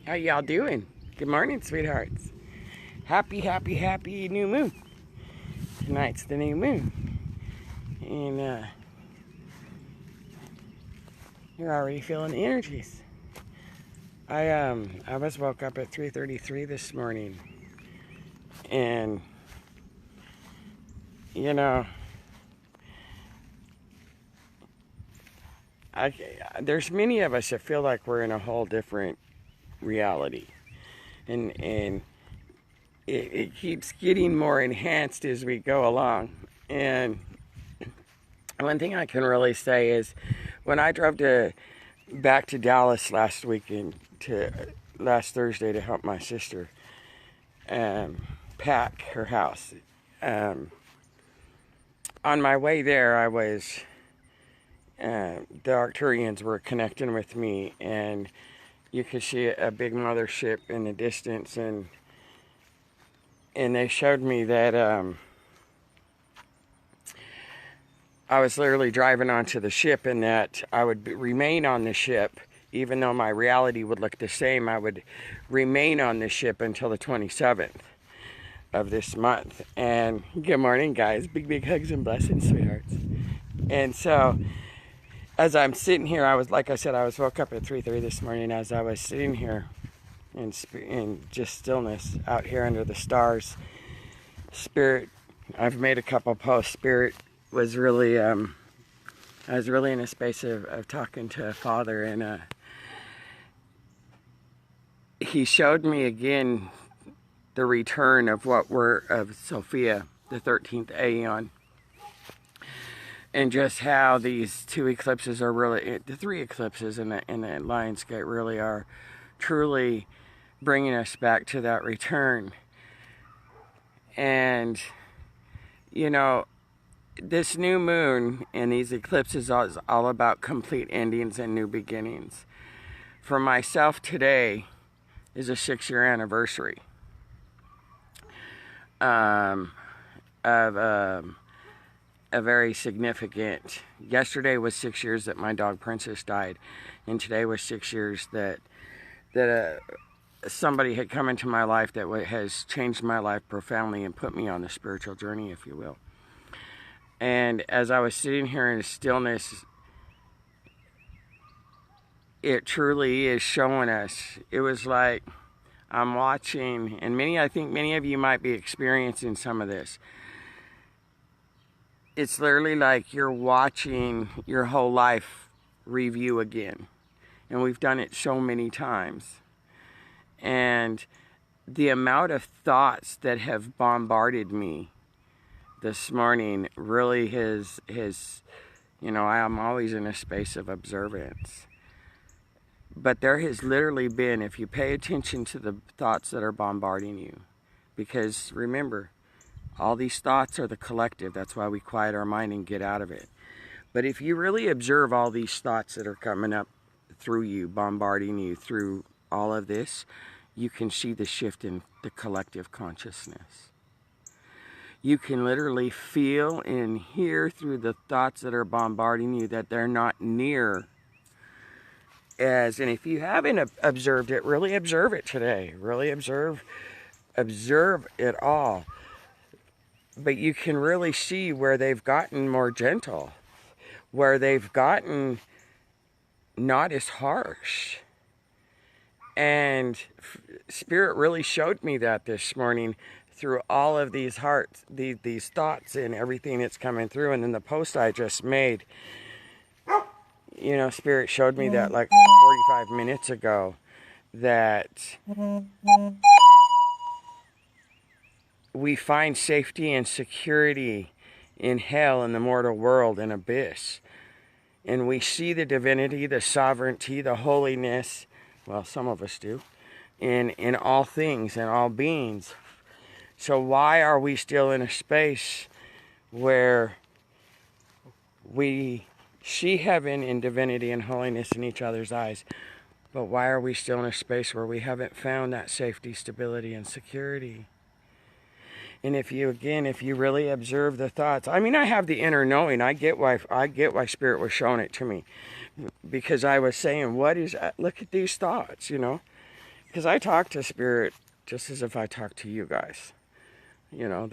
How y'all doing? Good morning, sweethearts. Happy new moon. Tonight's the new moon. And you're already feeling the energies. I was woke up at 3:33 this morning. And you know, there's many of us that feel like we're in a whole different reality. And it keeps getting more enhanced as we go along. And one thing I can really say is when I drove back to Dallas last Thursday to help my sister pack her house. On my way there, I was the Arcturians were connecting with me, and you could see a big mothership in the distance, and they showed me that I was literally driving onto the ship, and that I would remain on the ship, even though my reality would look the same. I would remain on the ship until the 27th of this month. And good morning, guys. Big hugs and blessings, sweethearts. And so, as I'm sitting here, I was woke up at 3:30 this morning. As I was sitting here in just stillness out here under the stars, Spirit, I've made a couple posts. Spirit was really, I was really in a space of talking to Father, and he showed me again the return of of Sophia, the 13th Aeon. And just how these two eclipses are really, the three eclipses in the Lion's Gate really are truly bringing us back to that return. And, you know, this new moon and these eclipses is all about complete endings and new beginnings. For myself, today is a 6-year anniversary of a very significant. Yesterday was 6 years that my dog Princess died, and today was 6 years that somebody had come into my life that has changed my life profoundly and put me on the spiritual journey, if you will. And as I was sitting here in stillness, it truly is showing us. It was like I'm watching, and I think many of you might be experiencing some of this. It's literally like you're watching your whole life review again. And we've done it so many times. And the amount of thoughts that have bombarded me this morning really has, you know, I'm always in a space of observance. But there has literally been, if you pay attention to the thoughts that are bombarding you, because remember, all these thoughts are the collective. That's why we quiet our mind and get out of it. But if you really observe all these thoughts that are coming up through you, bombarding you through all of this, you can see the shift in the collective consciousness. You can literally feel and hear through the thoughts that are bombarding you that they're not near as, and if you haven't observed it, really observe it today. Really observe it all. But you can really see where they've gotten more gentle, where they've gotten not as harsh. And Spirit really showed me that this morning through all of these these thoughts and everything that's coming through. And then the post I just made, you know, Spirit showed me that like 45 minutes ago, that we find safety and security in hell, in the mortal world, and abyss. And we see the divinity, the sovereignty, the holiness, well, some of us do, in all things and all beings. So why are we still in a space where we see heaven and divinity and holiness in each other's eyes, but why are we still in a space where we haven't found that safety, stability, and security? And if you really observe the thoughts, I mean, I have the inner knowing. I get why Spirit was showing it to me, because I was saying, look at these thoughts, you know. because I talk to Spirit just as if I talk to you guys. You know,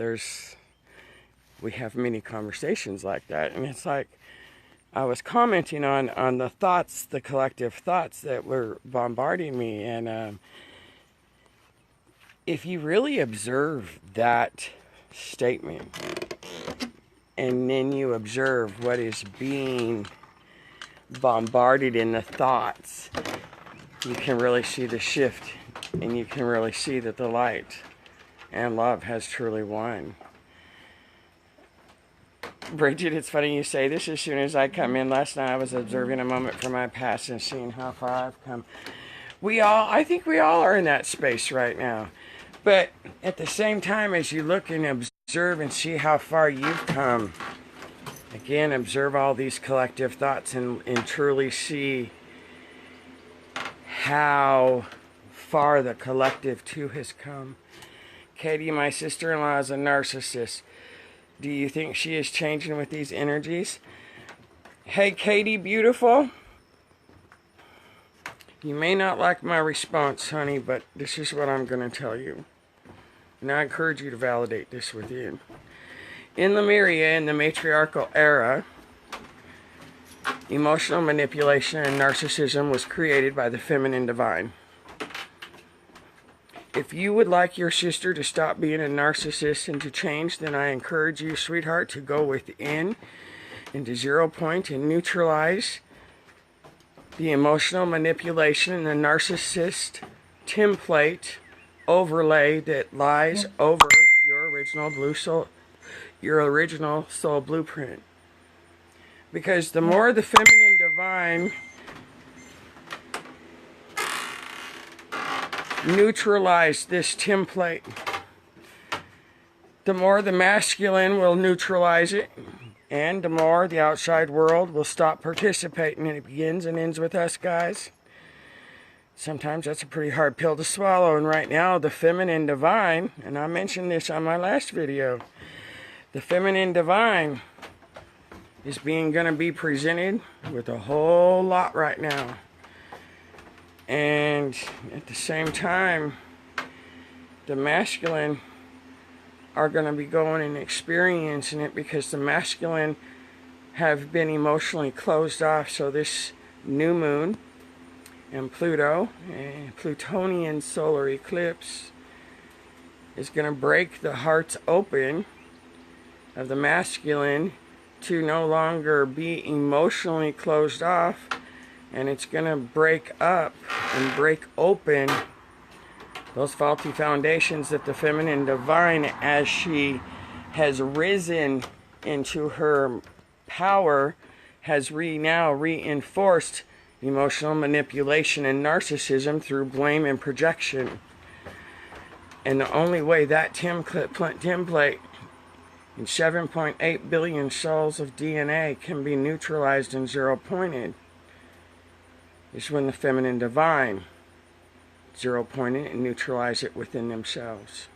we have many conversations like that, and it's like I was commenting on the thoughts, the collective thoughts that were bombarding me, and if you really observe that statement, and then you observe what is being bombarded in the thoughts, you can really see the shift, and you can really see that the light and love has truly won. Bridget, it's funny you say this. As soon as I come in last night, I was observing a moment from my past and seeing how far I've come. I think we all are in that space right now. But at the same time, as you look and observe and see how far you've come, again, observe all these collective thoughts and truly see how far the collective too has come. Katie, my sister-in-law, is a narcissist. Do you think she is changing with these energies? Hey, Katie, beautiful. You may not like my response, honey, but this is what I'm going to tell you. And I encourage you to validate this within. In Lemuria, in the matriarchal era, emotional manipulation and narcissism was created by the feminine divine. If you would like your sister to stop being a narcissist and to change, then I encourage you, sweetheart, to go within into 0 point and neutralize the emotional manipulation and the narcissist template overlay that lies over your original soul blueprint. Because the more the feminine divine neutralize this template, the more the masculine will neutralize it, and the more the outside world will stop participating. And it begins and ends with us, guys. Sometimes that's a pretty hard pill to swallow. And right now, the feminine divine, and I mentioned this on my last video, the feminine divine is going to be presented with a whole lot right now. And at the same time, the masculine are going to be going and experiencing it, because the masculine have been emotionally closed off. So this new moon and Pluto, and Plutonian solar eclipse, is going to break the hearts open of the masculine to no longer be emotionally closed off. And it's going to break up and break open those faulty foundations that the feminine divine, as she has risen into her power, has now reinforced emotional manipulation and narcissism through blame and projection. And the only way that template in 7.8 billion souls of DNA can be neutralized and 0 pointed is when the feminine divine 0 point it and neutralize it within themselves.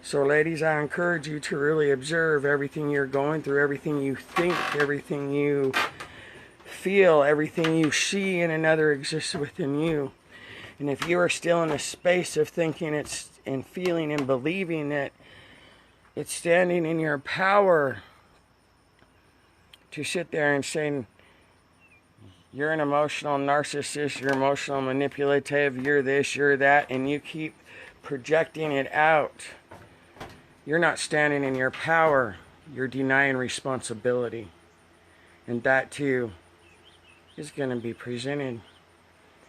So ladies, I encourage you to really observe everything you're going through, everything you think, everything you feel, everything you see in another exists within you. And if you are still in a space of thinking it's and feeling and believing that it's standing in your power to sit there and say, you're an emotional narcissist, you're emotional manipulative, you're this, you're that, and you keep projecting it out, you're not standing in your power. You're denying responsibility. And that too is going to be presented.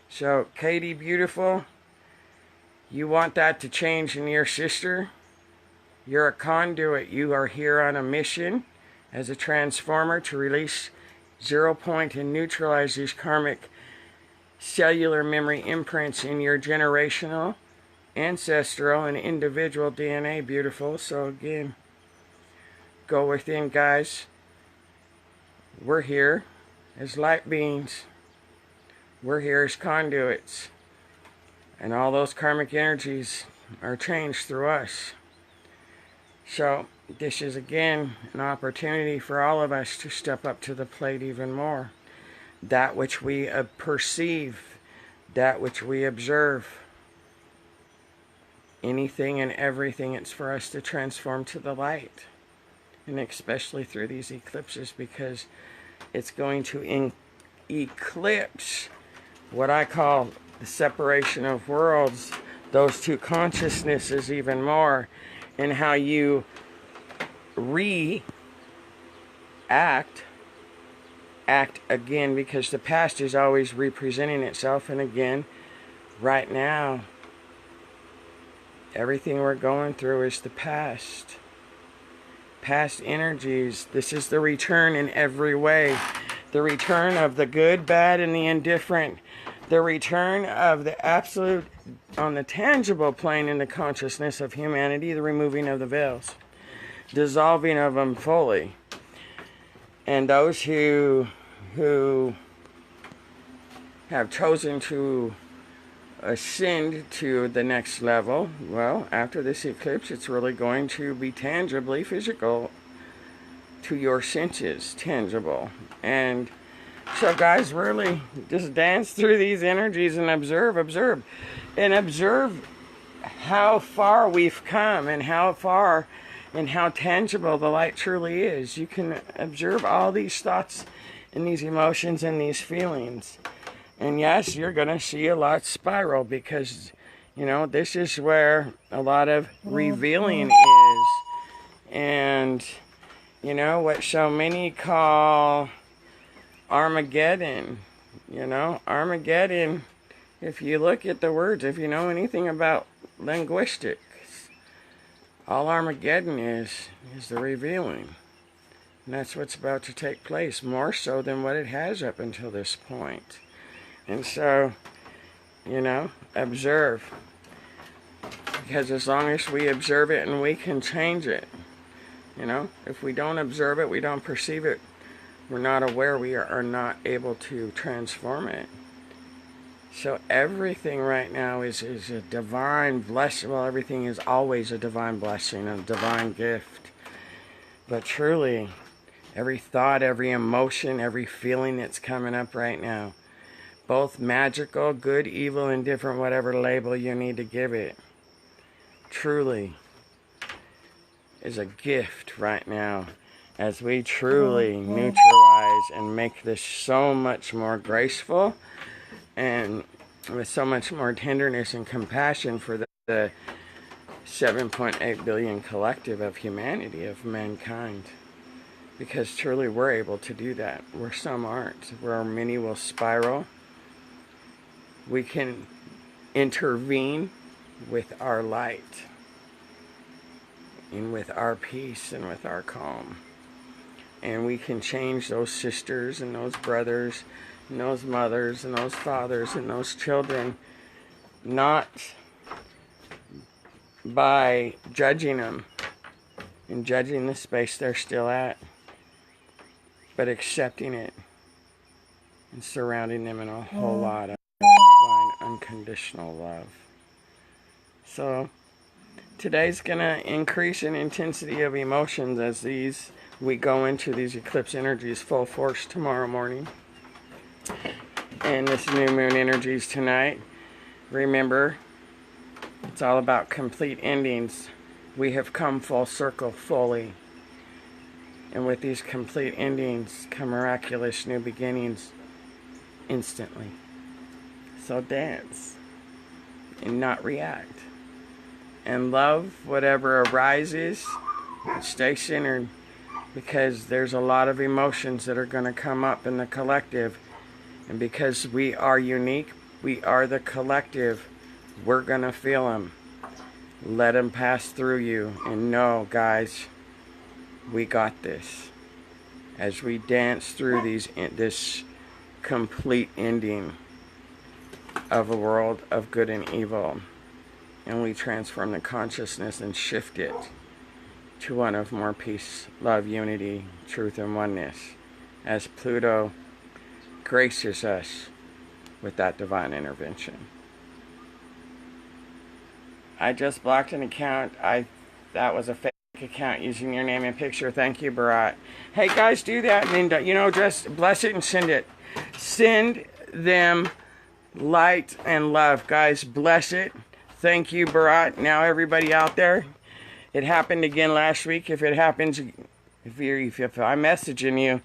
So, Katie, beautiful, you want that to change in your sister? You're a conduit. You are here on a mission as a transformer to release 0 point and neutralize these karmic cellular memory imprints in your generational, ancestral, and individual DNA. Beautiful. So again, go within, guys. We're here as light beings. We're here as conduits. And all those karmic energies are changed through us. So this is again an opportunity for all of us to step up to the plate even more. That which we perceive, that which we observe, anything and everything, it's for us to transform to the light. And especially through these eclipses, because it's going to eclipse what I call the separation of worlds, those two consciousnesses even more, and how you act again, because the past is always representing itself. And again, right now, everything we're going through is the past energies. This is the return in every way, the return of the good, bad, and the indifferent, the return of the absolute on the tangible plane in the consciousness of humanity, the removing of the veils, dissolving of them fully. And those who have chosen to ascend to the next level, well, after this eclipse, it's really going to be tangibly physical to your senses, tangible. And so, guys, really just dance through these energies and observe, and observe how far we've come, and how far and how tangible the light truly is. You can observe all these thoughts and these emotions and these feelings. And yes, you're going to see a lot spiral, because, you know, this is where a lot of revealing is. And, you know, what so many call Armageddon. You know, Armageddon, if you look at the words, if you know anything about linguistics, all Armageddon is the revealing. And that's what's about to take place, more so than what it has up until this point. And so, you know, observe. Because as long as we observe it, and we can change it. You know, if we don't observe it, we don't perceive it, we're not aware, we are not able to transform it. So everything right now is a divine blessing. Well, everything is always a divine blessing, a divine gift. But truly, every thought, every emotion, every feeling that's coming up right now, both magical, good, evil, indifferent, whatever label you need to give it, truly is a gift right now, as we truly neutralize and make this so much more graceful, and with so much more tenderness and compassion for the 7.8 billion collective of humanity, of mankind. Because truly we're able to do that, where some aren't, where many will spiral. We can intervene with our light, and with our peace, and with our calm. And we can change those sisters, and those brothers, and those mothers, and those fathers, and those children, not by judging them and judging the space they're still at, but accepting it and surrounding them in a whole lot of divine unconditional love. So today's gonna increase in intensity of emotions as we go into these eclipse energies full force tomorrow morning, and this new moon energies tonight. Remember, it's all about complete endings. We have come full circle fully, and with these complete endings come miraculous new beginnings instantly. So dance and not react, and love whatever arises. Stay centered, because there's a lot of emotions that are going to come up in the collective, and because we are unique, we are the collective, we're going to feel them. Let them pass through you, and know, guys, we got this. As we dance through this complete ending of a world of good and evil, and we transform the consciousness and shift it to one of more peace, love, unity, truth, and oneness, as Pluto graces us with that divine intervention. I just blocked an account. That was a fake account using your name and picture. Thank you, Bharat. Hey, guys, do that, and then, you know, just bless it and send it. Send them light and love, guys. Bless it. Thank you, Barat. Now everybody out there, it happened again last week. If it happens, if I'm messaging you,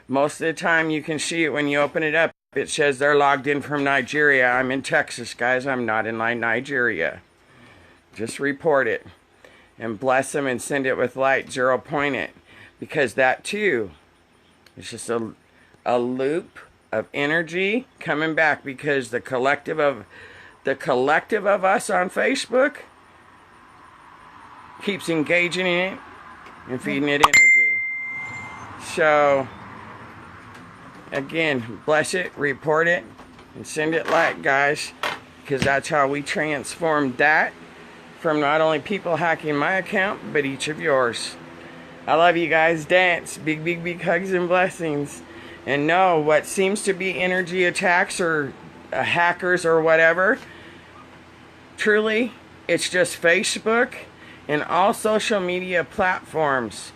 most of the time you can see it when you open it up. It says they're logged in from Nigeria. I'm in Texas, guys. I'm not in Nigeria. Just report it and bless them and send it with light. 0 point it, because that too is just a loop of energy coming back, because the collective of us on Facebook keeps engaging in it and feeding it energy. So again, bless it, report it, and send it light, guys, because that's how we transform that from not only people hacking my account, but each of yours. I love you guys. Dance. Big, big, big hugs and blessings. And know what seems to be energy attacks or hackers or whatever, truly, it's just Facebook and all social media platforms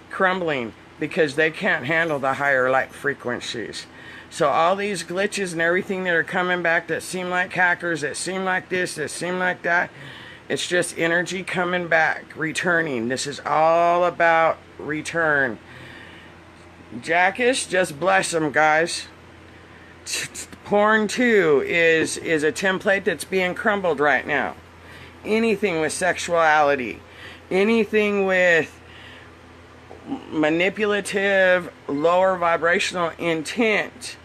crumbling because they can't handle the higher light frequencies. So all these glitches and everything that are coming back that seem like hackers, that seem like this, that seem like that, it's just energy coming back, returning. This is all about return. Jackish, just bless them, guys. Porn too is a template that's being crumbled right now. Anything with sexuality, anything with manipulative, lower vibrational intent.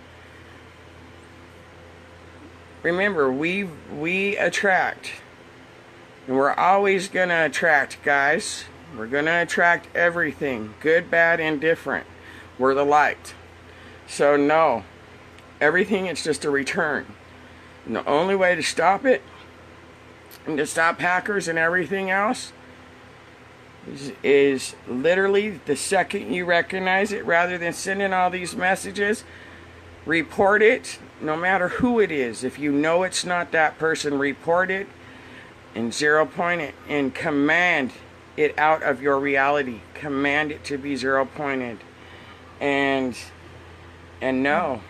Remember, we attract. And we're always going to attract, guys. We're going to attract everything. Good, bad, indifferent. We're the light. So no. Everything is just a return. And the only way to stop it, and to stop hackers and everything else, is literally the second you recognize it, rather than sending all these messages, report it, no matter who it is. If you know it's not that person, report it. And 0 point it and command it out of your reality. Command it to be 0 pointed. And no,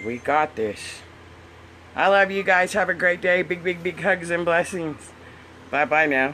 we got this. I love you guys. Have a great day. Big, big, big hugs and blessings. Bye bye now.